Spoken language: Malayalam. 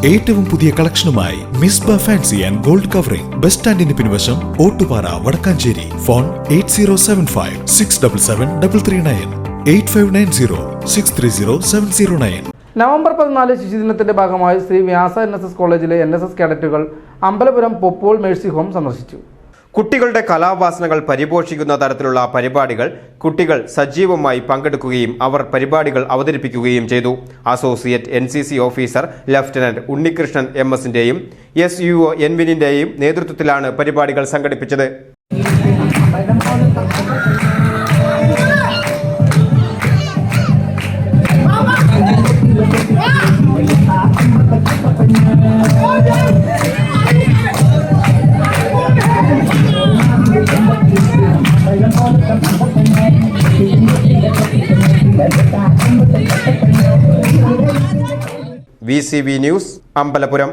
ഏറ്റവും പുതിയ കളക്ഷനുമായി Misba fancy and gold covering bus സ്റ്റാൻഡിന് പിൻവശം ഓട്ടുപാറ വടക്കാഞ്ചേരി. ഫോൺ 8075677339 8590630709. നവംബർ 14 ശിശുദിനത്തിന്റെ ഭാഗമായി ശ്രീ വ്യാസ NSS കോളേജിലെ NSS കേഡറ്റുകൾ അമ്പലപുരം പൊപ്പോൾ മേഴ്സി ഹോം സന്ദർശിച്ചു. കുട്ടികളുടെ കലാവാസനകൾ പരിപോഷിക്കുന്ന തരത്തിലുള്ള പരിപാടികൾ കുട്ടികൾ സജീവമായി പങ്കെടുക്കുകയും അവർ പരിപാടികൾ അവതരിപ്പിക്കുകയും ചെയ്തു. Associate NCC officer lieutenant Unnikrishnan MS-ന്റെയും SUO എൻവിനിന്റെയും നേതൃത്വത്തിലാണ് പരിപാടികൾ സംഘടിപ്പിച്ചത്. VCV news, Ambalapuram.